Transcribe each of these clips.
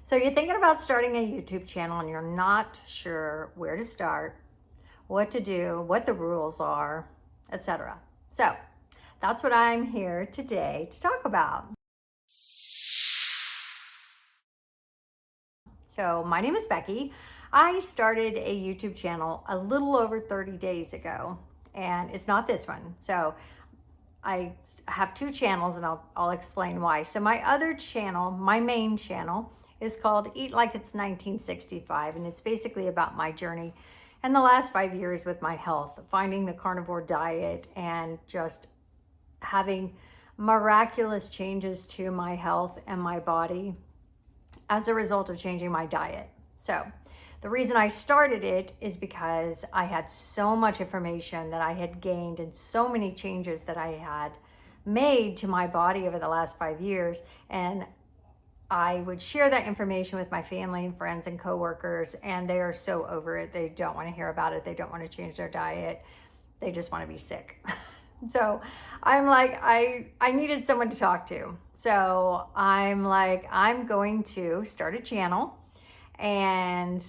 So you're thinking about starting a YouTube channel and you're not sure where to start, what to do, what the rules are, etc. So that's what I'm here today to talk about. So my name is Becky. I started a YouTube channel a little over 30 days ago, and it's not this one. So I have two channels, and I'll explain why. So my other channel, my main channel, is called Eat Like It's 1965, and it's basically about my journey in the last 5 years with my health, finding the carnivore diet and just having miraculous changes to my health and my body as a result of changing my diet. So the reason I started it is because I had so much information that I had gained and so many changes that I had made to my body over the last 5 years. And I would share that information with my family and friends and coworkers, and they are so over it. They don't want to hear about it. They don't want to change their diet. They just want to be sick. So I'm like, I needed someone to talk to. So I'm like, I'm going to start a channel, and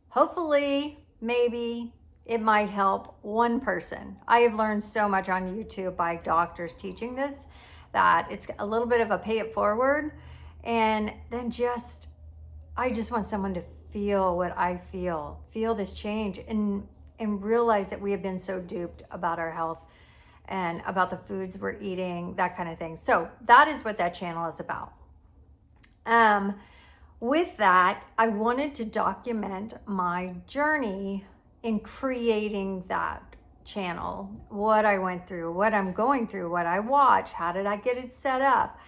hopefully, maybe it might help one person. I have learned so much on YouTube by doctors teaching this that it's a little bit of a pay it forward. And then I just want someone to feel what I feel this change, and realize that we have been so duped about our health and about the foods we're eating, that kind of thing. So that is what that channel is about. With that, I wanted to document my journey in creating that channel, what I went through, what I'm going through, what I watch, how did I get it set up.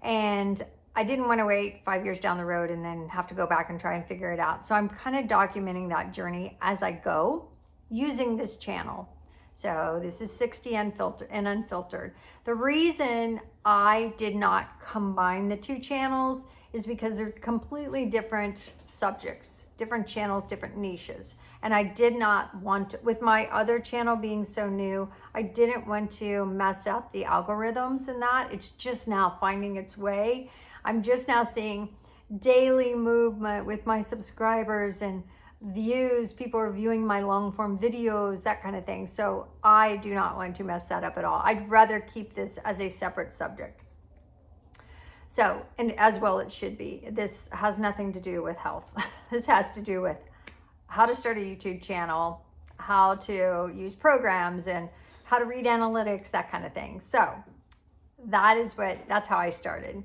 And I didn't want to wait 5 years down the road and then have to go back and try and figure it out. So I'm kind of documenting that journey as I go using this channel. So this is 60 Unfiltered and Unfiltered. The reason I did not combine the two channels is because they're completely different subjects, different channels, different niches. And I did not want to, with my other channel being so new, I didn't want to mess up the algorithms in that. It's just now finding its way. I'm just now seeing daily movement with my subscribers and views. People are viewing my long form videos, that kind of thing. So I do not want to mess that up at all. I'd rather keep this as a separate subject. So, and as well it should be. This has nothing to do with health. This has to do with how to start a YouTube channel, how to use programs, and how to read analytics, that kind of thing. So that's how I started.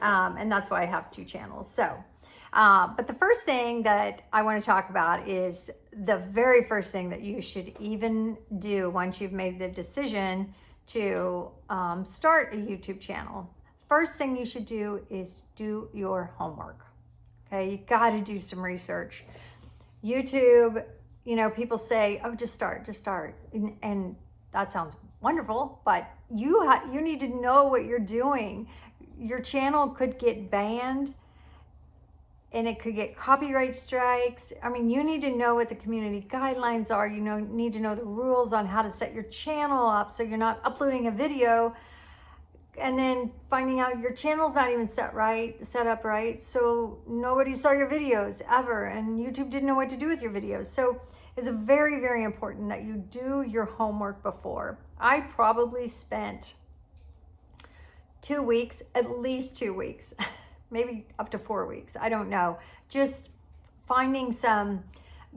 And that's why I have two channels. So, but the first thing that I want to talk about is the very first thing that you should even do once you've made the decision to start a YouTube channel. First thing you should do is do your homework. Okay, you got to do some research. YouTube, people say, oh, just start. And that sounds wonderful, but you need to know what you're doing. Your channel could get banned, and it could get copyright strikes. I mean, you need to know what the community guidelines are. You need to know the rules on how to set your channel up so you're not uploading a video and then finding out your channel's not even set up right. So nobody saw your videos ever, and YouTube didn't know what to do with your videos. So it's very, very important that you do your homework before. I probably spent 2 weeks, at least 2 weeks, maybe up to 4 weeks. I don't know. Just finding some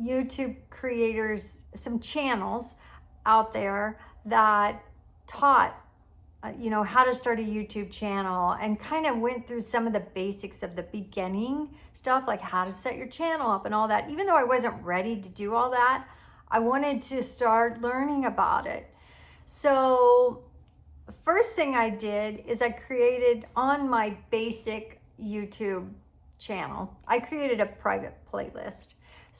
YouTube creators, some channels out there that taught how to start a YouTube channel, and kind of went through some of the basics of the beginning stuff, like how to set your channel up and all that. Even though I wasn't ready to do all that, I wanted to start learning about it. So the first thing I did is I created on my basic YouTube channel, I created a private playlist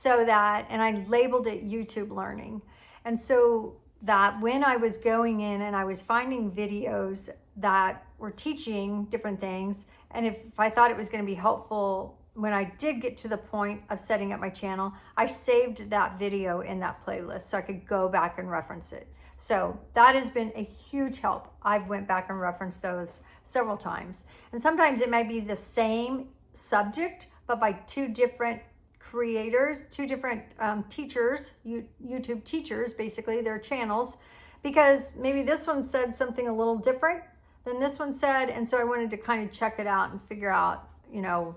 and I labeled it YouTube Learning. And so that when I was going in and I was finding videos that were teaching different things, and if I thought it was going to be helpful when I did get to the point of setting up my channel, I saved that video in that playlist so I could go back and reference it. So that has been a huge help. I've went back and referenced those several times. And sometimes it might be the same subject, but by two different creators, two different teachers, YouTube teachers, basically, their channels, because maybe this one said something a little different than this one said. And so I wanted to kind of check it out and figure out, you know,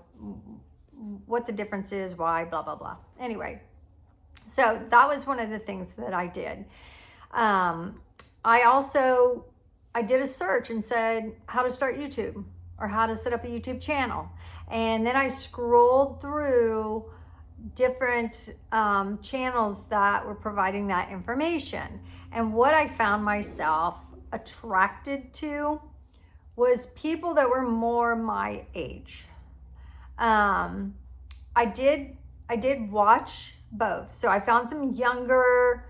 what the difference is, why, blah, blah, blah. Anyway, so that was one of the things that I did. I did a search and said how to start YouTube or how to set up a YouTube channel. And then I scrolled through different channels that were providing that information. And what I found myself attracted to was people that were more my age. I did watch both. So I found some younger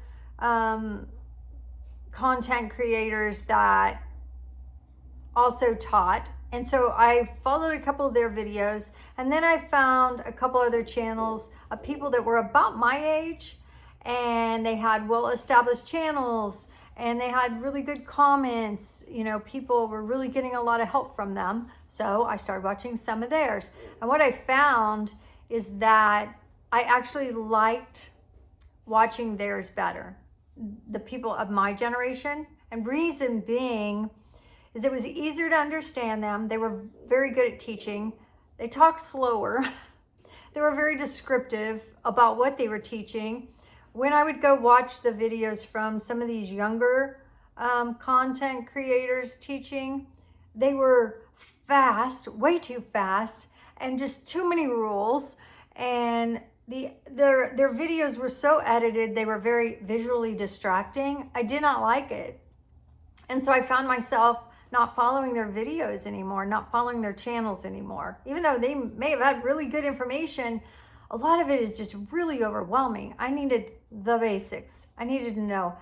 content creators that also taught. And so I followed a couple of their videos, and then I found a couple other channels of people that were about my age, and they had well-established channels, and they had really good comments. You know, people were really getting a lot of help from them. So I started watching some of theirs. And what I found is that I actually liked watching theirs better, the people of my generation. And reason being is it was easier to understand them. They were very good at teaching. They talked slower. They were very descriptive about what they were teaching. When I would go watch the videos from some of these younger content creators teaching, they were fast, way too fast, and just too many rules. And their videos were so edited, they were very visually distracting. I did not like it. And so I found myself not following their videos anymore, not following their channels anymore. Even though they may have had really good information, a lot of it is just really overwhelming. I needed the basics. I needed to know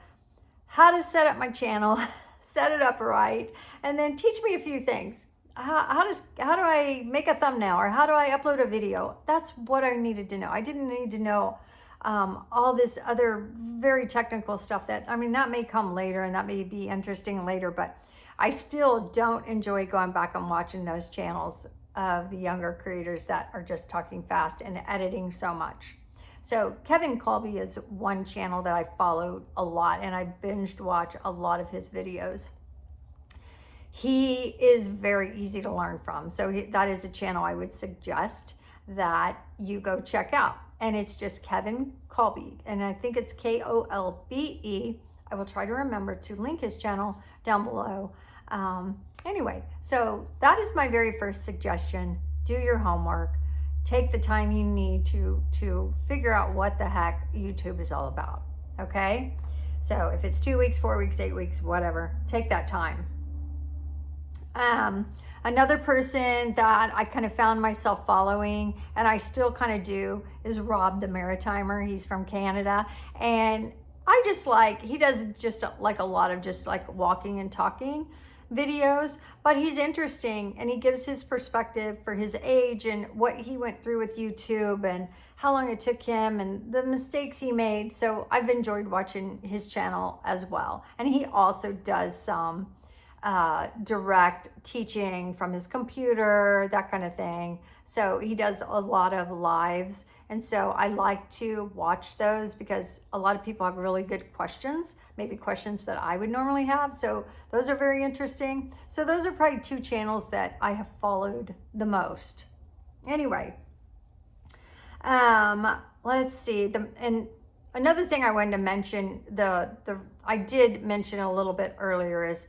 how to set up my channel, set it up right, and then teach me a few things. How do I make a thumbnail, or how do I upload a video? That's what I needed to know. I didn't need to know all this other very technical stuff that may come later, and that may be interesting later, but I still don't enjoy going back and watching those channels of the younger creators that are just talking fast and editing so much. So Kevin Colby is one channel that I followed a lot, and I binged watch a lot of his videos. He is very easy to learn from. So that is a channel I would suggest that you go check out. And it's just Kevin Colby. And I think it's Kolbe. I will try to remember to link his channel down below. Anyway, so that is my very first suggestion. Do your homework. Take the time you need to figure out what the heck YouTube is all about. Okay? So if it's 2 weeks, 4 weeks, 8 weeks, whatever, take that time. Another person that I kind of found myself following, and I still kind of do, is Rob the Maritimer. He's from Canada, and I just he does just like a lot of just like walking and talking videos, but he's interesting, and he gives his perspective for his age and what he went through with YouTube and how long it took him and the mistakes he made. So I've enjoyed watching his channel as well. And he also does some direct teaching from his computer, that kind of thing. So he does a lot of lives. And so I like to watch those because a lot of people have really good questions, maybe questions that I would normally have. So those are very interesting. So those are probably two channels that I have followed the most. Anyway, let's see. And another thing I wanted to mention, I did mention a little bit earlier, is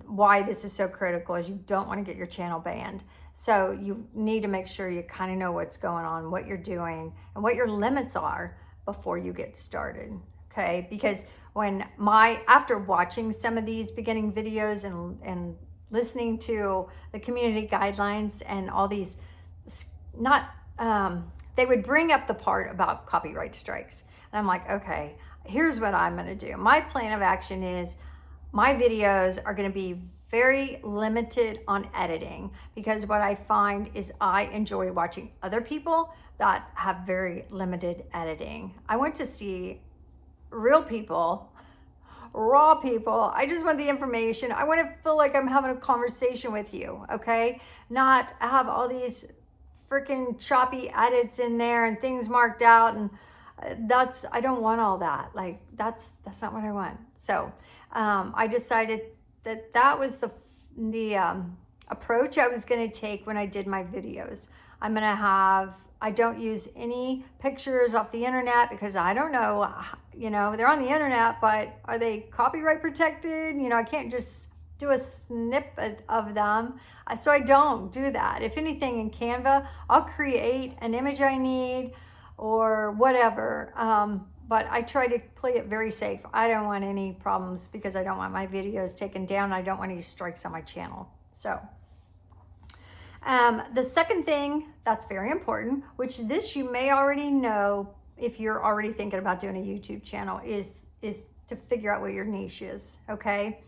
why this is so critical is you don't want to get your channel banned. So you need to make sure you kind of know what's going on, what you're doing, and what your limits are before you get started. Okay, because after watching some of these beginning videos and listening to the community guidelines and all these, they would bring up the part about copyright strikes. And I'm like, okay, here's what I'm going to do. My plan of action is my videos are going to be very limited on editing, because what I find is I enjoy watching other people that have very limited editing. I want to see real people, raw people. I just want the information. I want to feel like I'm having a conversation with you, okay? Not have all these freaking choppy edits in there and things marked out, and I don't want all that. Like that's not what I want. So I decided that was the approach I was going to take when I did my videos. I don't use any pictures off the internet because I don't know, they're on the internet, but are they copyright protected? I can't just do a snippet of them. So I don't do that. If anything, in Canva, I'll create an image I need or whatever. But I try to play it very safe. I don't want any problems because I don't want my videos taken down. I don't want any strikes on my channel. So the second thing that's very important, which this you may already know if you're already thinking about doing a YouTube channel, is to figure out what your niche is, okay?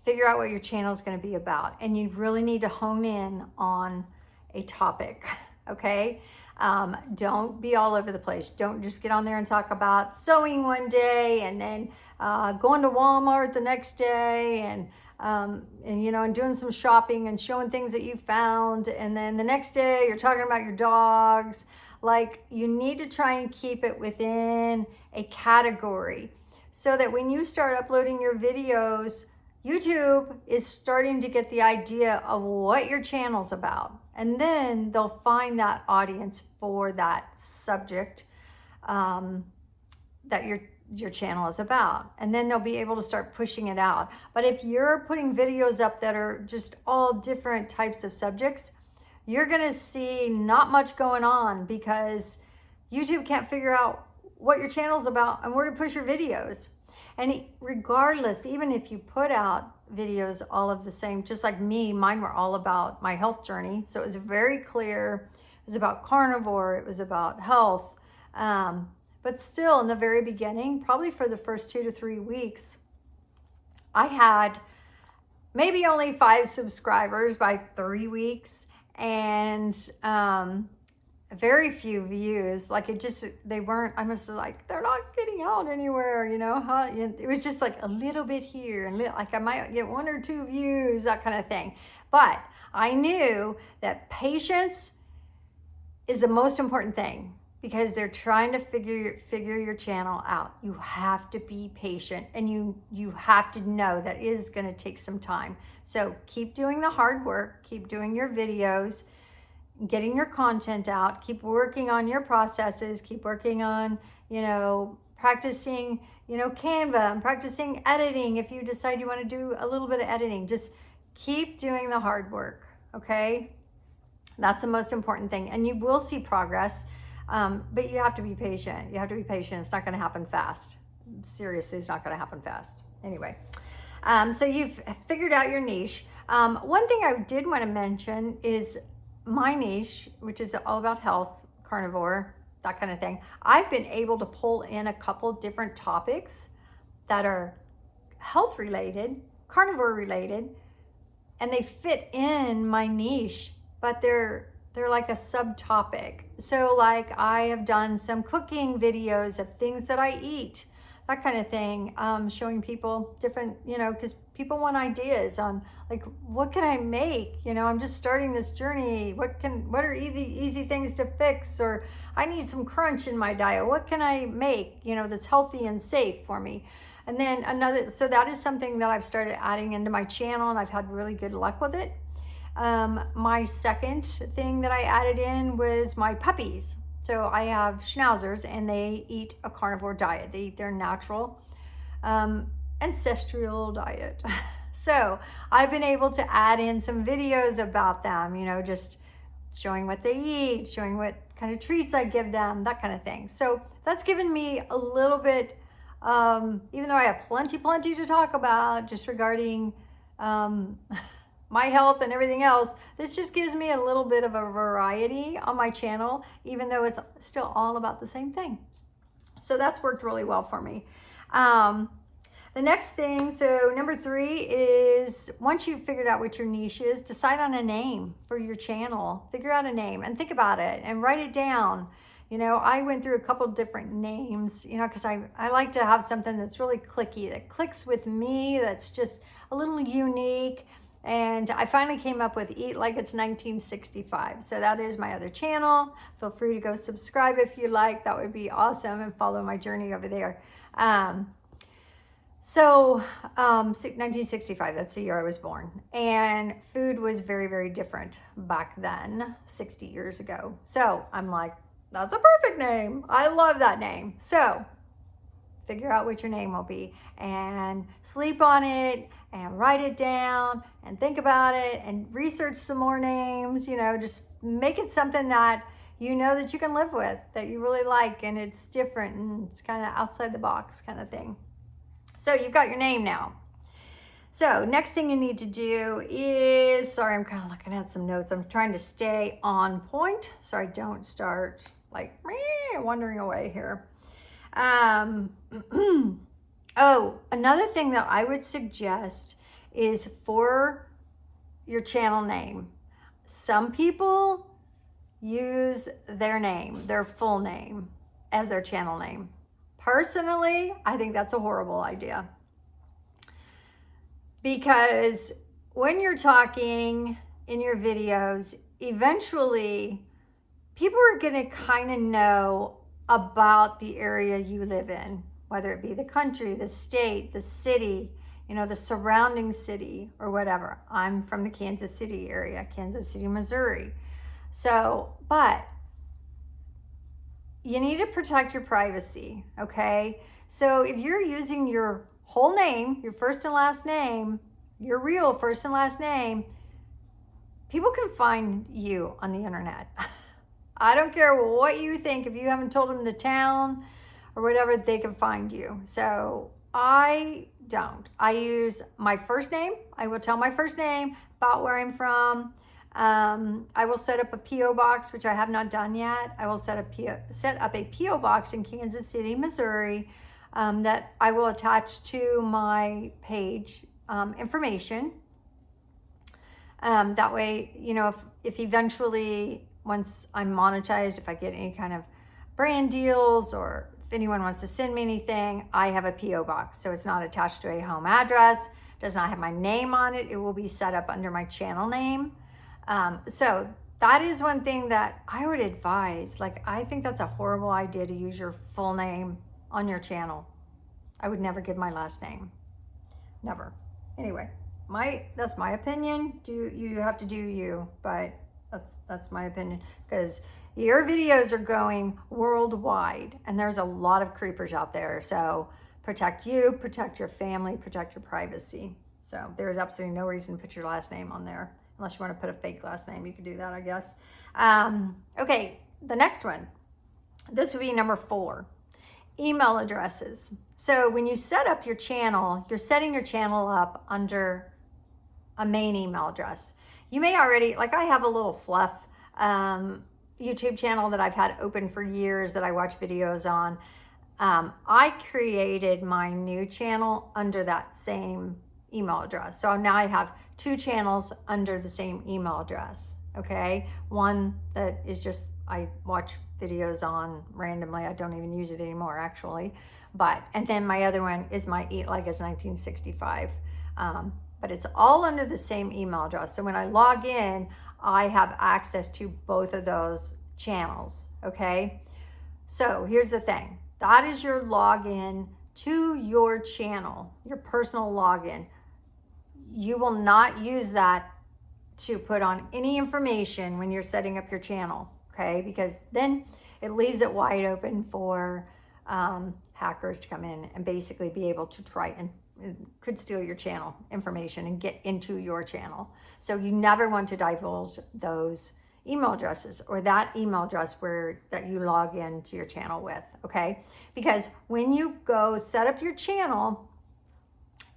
Figure out what your channel is going to be about. And you really need to hone in on a topic, okay? Don't be all over the place. Don't just get on there and talk about sewing one day and then going to Walmart the next day and doing some shopping and showing things that you found. And then the next day you're talking about your dogs. Like, you need to try and keep it within a category so that when you start uploading your videos, YouTube is starting to get the idea of what your channel's about. And then they'll find that audience for that subject that your channel is about. And then they'll be able to start pushing it out. But if you're putting videos up that are just all different types of subjects, you're gonna see not much going on because YouTube can't figure out what your channel's about and where to push your videos. And regardless, even if you put out videos all of the same, just like me, mine were all about my health journey. So it was very clear. It was about carnivore. It was about health. But still, in the very beginning, probably for the first 2 to 3 weeks, I had maybe only 5 subscribers by 3 weeks and very few views. Like they weren't, I must have like, they're not getting out anywhere, it was just like a little bit here and like I might get 1 or 2 views, that kind of thing. But I knew that patience is the most important thing because they're trying to figure your channel out. You have to be patient and you have to know that it is going to take some time. So keep doing the hard work, keep doing your videos, getting your content out, keep working on your processes, keep working on, practicing, Canva and practicing editing. If you decide you want to do a little bit of editing, just keep doing the hard work, okay? That's the most important thing. And you will see progress, but you have to be patient. You have to be patient. It's not going to happen fast. Seriously, it's not going to happen fast. Anyway, so you've figured out your niche. One thing I did want to mention is my niche, which is all about health, carnivore, that kind of thing. I've been able to pull in a couple different topics that are health related, carnivore related, and they fit in my niche, but they're like a subtopic. So like I have done some cooking videos of things that I eat, that kind of thing, showing people different, because people want ideas on like, what can I make? I'm just starting this journey. What are easy things to fix? Or I need some crunch in my diet. What can I make, that's healthy and safe for me? And then so that is something that I've started adding into my channel and I've had really good luck with it. My second thing that I added in was my puppies. So I have schnauzers and they eat a carnivore diet. They eat their natural, ancestral diet. So I've been able to add in some videos about them, just showing what they eat, showing what kind of treats I give them, that kind of thing. So that's given me a little bit, even though I have plenty to talk about just regarding my health and everything else, this just gives me a little bit of a variety on my channel, even though it's still all about the same thing. So that's worked really well for me. The next thing, so number 3 is once you've figured out what your niche is, decide on a name for your channel. Figure out a name and think about it and write it down. I went through a couple different names, because I like to have something that's really clicky, that clicks with me, that's just a little unique. And I finally came up with Eat Like It's 1965. So that is my other channel. Feel free to go subscribe if you like. That would be awesome, and follow my journey over there. 1965, that's the year I was born. And food was very, very different back then, 60 years ago. So I'm like, that's a perfect name. I love that name. So figure out what your name will be and sleep on it and write it down and think about it and research some more names, just make it something that that you can live with, that you really like, and it's different and it's kind of outside the box kind of thing. So you've got your name now. So next thing you need to do is, sorry, I'm kind of looking at some notes. I'm trying to stay on point so I don't start like wandering away here. Oh, another thing that I would suggest is for your channel name. Some people use their name, their full name, as their channel name. Personally, I think that's a horrible idea. Because when you're talking in your videos, eventually people are going to kind of know about the area you live in, whether it be the country, the state, the city, the surrounding city or whatever. I'm from the Kansas City area, Kansas City, Missouri. So, but you need to protect your privacy, okay? So if you're using your whole name, your first and last name, your real first and last name, people can find you on the internet. I don't care what you think. If you haven't told them the town or whatever, they can find you. So I don't. I use my first name. I will tell my first name, about where I'm from. I will set up a P.O. box, which I have not done yet. I will set up a P.O. box in Kansas City, Missouri, that I will attach to my page information. That way, if eventually, once I'm monetized, if I get any kind of brand deals, or if anyone wants to send me anything, I have a P.O. box. So it's not attached to a home address, does not have my name on it. It will be set up under my channel name. So that is one thing that I would advise. Like, I think that's a horrible idea to use your full name on your channel. I would never give my last name. Never. Anyway, that's my opinion. You have to do you, but that's my opinion, because your videos are going worldwide and there's a lot of creepers out there. So protect you, protect your family, protect your privacy. So there's absolutely no reason to put your last name on there. Unless you want to put a fake last name, you can do that, I guess. Okay, the next one. This would be number 4, email addresses. So when you set up your channel, you're setting your channel up under a main email address. You may already, like I have a little fluff YouTube channel that I've had open for years that I watch videos on. I created my new channel under that same email address. So now I have 2 channels under the same email address, okay? One that is just, I watch videos on randomly. I don't even use it anymore, actually. And then my other one is my Eat Like It's 1965. But it's all under the same email address. So when I log in, I have access to both of those channels, okay? So here's the thing. That is your login to your channel, your personal login. You will not use that to put on any information when you're setting up your channel, okay? Because then it leaves it wide open for hackers to come in and basically be able to try and could steal your channel information and get into your channel. So you never want to divulge those email addresses or that email address that you log into your channel with, okay? Because when you go set up your channel,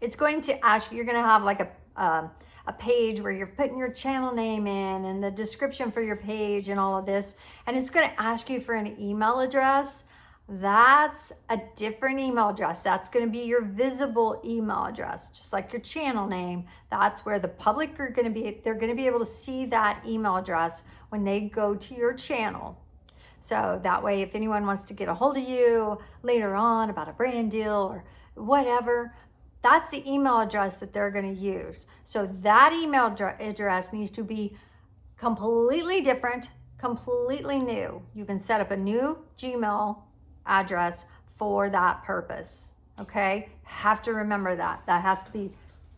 it's going to ask you, you're going to have like a page where you're putting your channel name in and the description for your page and all of this, and it's going to ask you for an email address. That's a different email address. That's going to be your visible email address, just like your channel name. That's where the public are going to be, they're going to be able to see that email address when they go to your channel. So that way, if anyone wants to get a hold of you later on about a brand deal or whatever, That's the email address that they're going to use. So that email address needs to be completely different, completely new. You can set up a new Gmail address for that purpose. Okay? Have to remember that. That has to be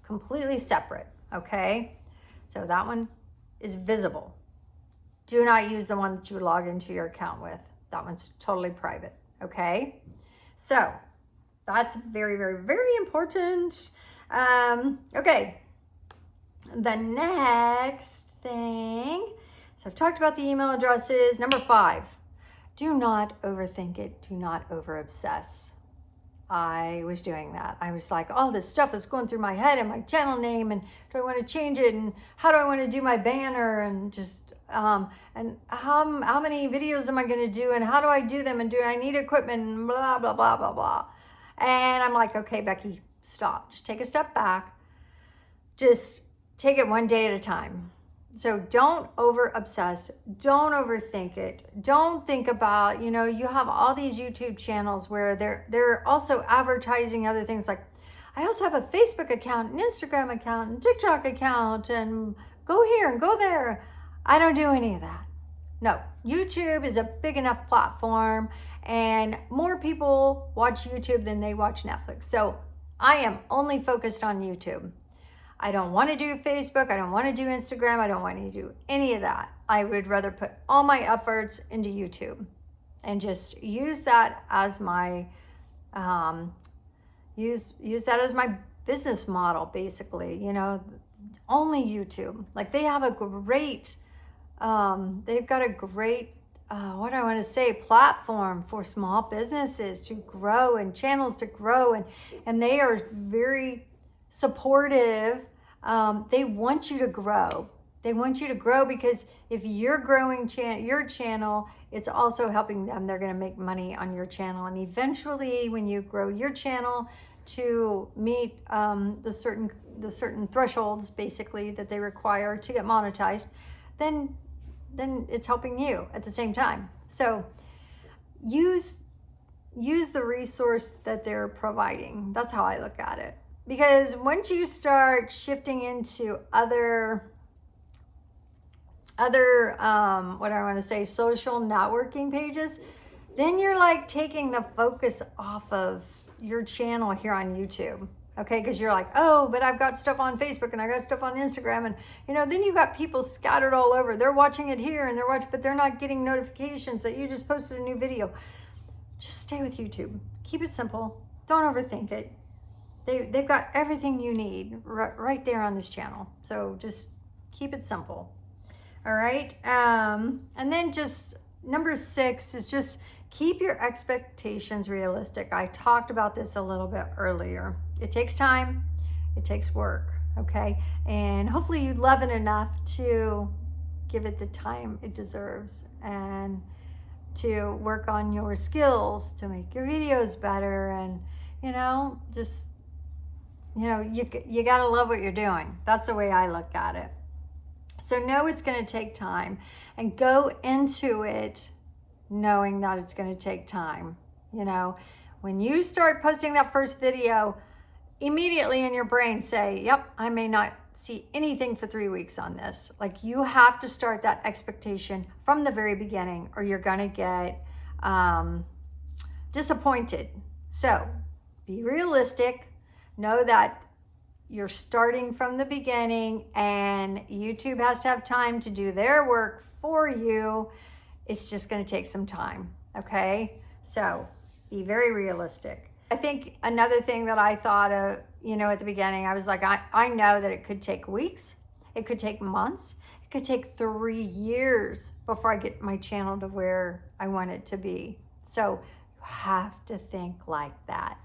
completely separate. Okay? So that one is visible. Do not use the one that you log into your account with. That one's totally private. Okay? So that's very, very, very important. Okay. The next thing. So I've talked about the email addresses. Number 5, do not overthink it. Do not over obsess. I was doing that. I was like, all this stuff is going through my head and my channel name, and do I want to change it, and how do I want to do my banner, and just and how many videos am I going to do, and how do I do them, and do I need equipment, and blah blah blah blah blah. And I'm like, okay, Becky, stop. Just take a step back. Just take it one day at a time. So don't over obsess. Don't overthink it. Don't think about, you have all these YouTube channels where they're also advertising other things. Like, I also have a Facebook account, an Instagram account, and TikTok account, and go here and go there. I don't do any of that. No, YouTube is a big enough platform, and more people watch YouTube than they watch Netflix. So I am only focused on YouTube. I don't want to do Facebook. I don't want to do Instagram. I don't want to do any of that. I would rather put all my efforts into YouTube and just use that as my use that as my business model, basically. Only YouTube. Like, they have a great they've got a great platform for small businesses to grow and channels to grow, and they are very supportive. They want you to grow. They want you to grow because if you're growing your channel, it's also helping them. They're going to make money on your channel. And eventually, when you grow your channel to meet the certain thresholds, basically, that they require to get monetized, then it's helping you at the same time. So use the resource that they're providing. That's how I look at it. Because once you start shifting into other social networking pages, then you're like taking the focus off of your channel here on YouTube. Okay, because you're like, oh, but I've got stuff on Facebook and I got stuff on Instagram, and then you got people scattered all over. They're watching it here and but they're not getting notifications that you just posted a new video. Just stay with YouTube. Keep it simple. Don't overthink it. They've got everything you need right there on this channel. So just keep it simple. All right. And then just number 6 is just keep your expectations realistic. I talked about this a little bit earlier. It takes time. It takes work. Okay. And hopefully you love it enough to give it the time it deserves, and to work on your skills to make your videos better. And, just, you got to love what you're doing. That's the way I look at it. So know it's going to take time, and go into it knowing that it's going to take time. When you start posting that first video, immediately in your brain say, yep, I may not see anything for 3 weeks on this. Like, you have to start that expectation from the very beginning, or you're going to get disappointed. So be realistic. Know that you're starting from the beginning, and YouTube has to have time to do their work for you. It's just going to take some time. Okay. So be very realistic. I think another thing that I thought of, at the beginning, I was like, I know that it could take weeks. It could take months. It could take 3 years before I get my channel to where I want it to be. So you have to think like that.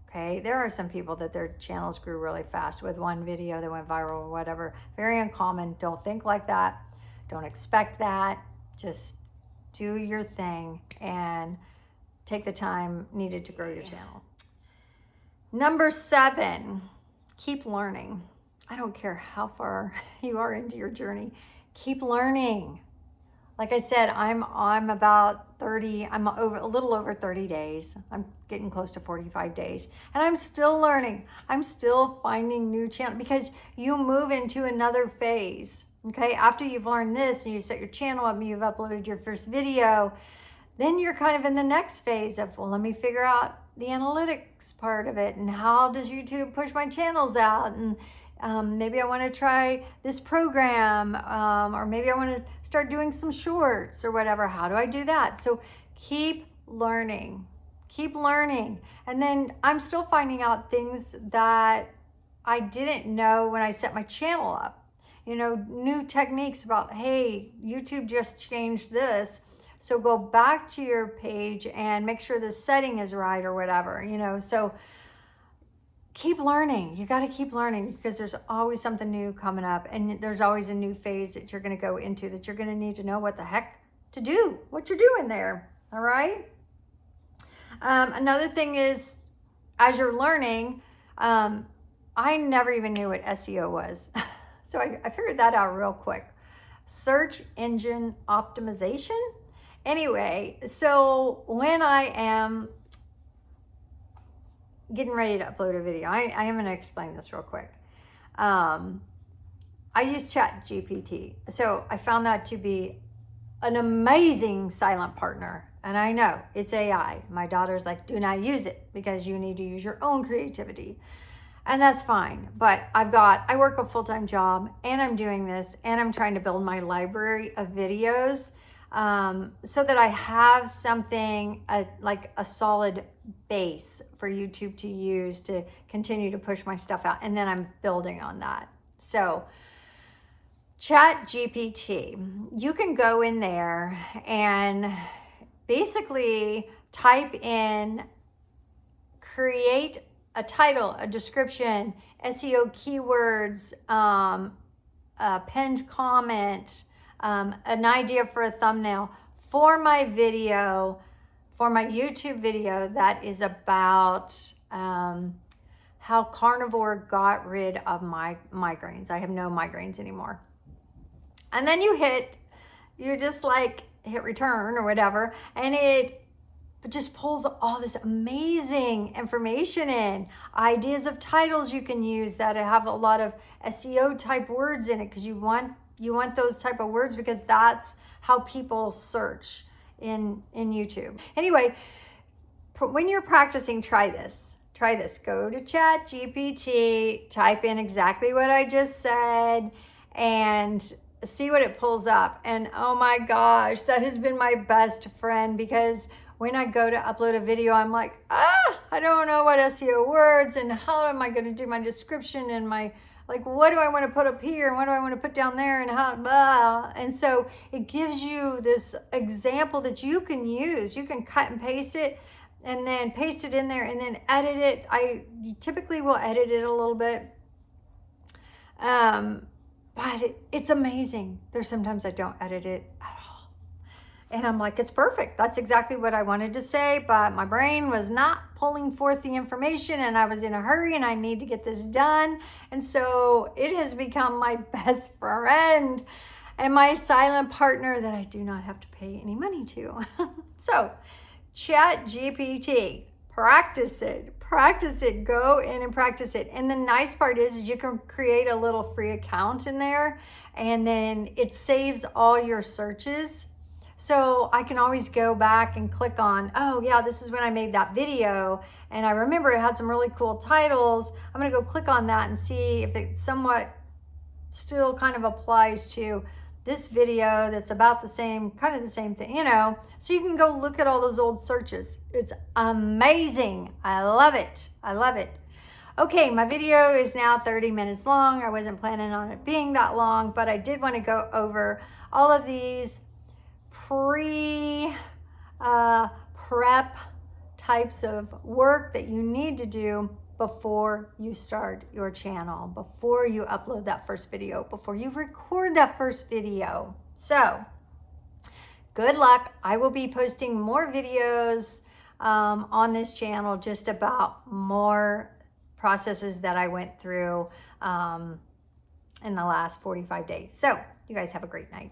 Okay, there are some people that their channels grew really fast with one video that went viral or whatever. Very uncommon. Don't think like that. Don't expect that. Just do your thing and take the time needed to grow your channel. Number 7, keep learning. I don't care how far you are into your journey. Keep learning. Like I said, I'm about I'm a little over 30 days. I'm getting close to 45 days. And I'm still learning. I'm still finding new channels because you move into another phase. Okay, after you've learned this and you set your channel up and you've uploaded your first video, then you're kind of in the next phase of, well, let me figure out the analytics part of it and how does YouTube push my channels out, and maybe I want to try this program, or maybe I want to start doing some shorts or whatever. How do I do that? So keep learning, and then I'm still finding out things that I didn't know when I set my channel up. You know, new techniques about, hey, YouTube just changed this. So go back to your page and make sure the setting is right or whatever, you know. So keep learning. You got to keep learning because there's always something new coming up, and there's always a new phase that you're going to go into that you're going to need to know what the heck to do, what you're doing there. All right. Another thing is, as you're learning, I never even knew what SEO was. So I figured that out real quick. Search engine optimization. Anyway, so when I am getting ready to upload a video, I am going to explain this real quick. I use ChatGPT. So I found that to be an amazing silent partner. And I know it's AI. My daughter's like, do not use it because you need to use your own creativity. And that's fine. But I work a full-time job and I'm doing this and I'm trying to build my library of videos. So that I have something like a solid base for YouTube to use to continue to push my stuff out. And then I'm building on that. So ChatGPT, you can go in there and basically type in, create a title, a description, SEO keywords, a pinned comment, an idea for a thumbnail for my video, for my YouTube video that is about how carnivore got rid of my migraines. I have no migraines anymore. And then you just like hit return or whatever, and it just pulls all this amazing information in, ideas of titles you can use that have a lot of SEO type words in it because you want those type of words because that's how people search in YouTube. Anyway, when you're practicing, try this. Go to ChatGPT, type in exactly what I just said, and see what it pulls up. And oh my gosh, that has been my best friend because when I go to upload a video, I'm like, I don't know what SEO words and how am I going to do my description and my, like, what do I want to put up here and what do I want to put down there and how, blah. And so it gives you this example that you can use. You can cut and paste it and then paste it in there and then edit it. I typically will edit it a little bit. But it's amazing. There's sometimes I don't edit it at all. And I'm like, it's perfect. That's exactly what I wanted to say, but my brain was not pulling forth the information and I was in a hurry and I need to get this done. And so it has become my best friend and my silent partner that I do not have to pay any money to. So ChatGPT, practice it, go in and practice it. And the nice part is you can create a little free account in there and then it saves all your searches. So I can always go back and click on, oh yeah, this is when I made that video. And I remember it had some really cool titles. I'm gonna go click on that and see if it somewhat still kind of applies to this video that's about the same, kind of the same thing, you know. So you can go look at all those old searches. It's amazing. I love it. Okay, my video is now 30 minutes long. I wasn't planning on it being that long, but I did want to go over all of these prep types of work that you need to do before you start your channel, before you upload that first video, before you record that first video. So good luck. I will be posting more videos on this channel just about more processes that I went through in the last 45 days. So you guys have a great night.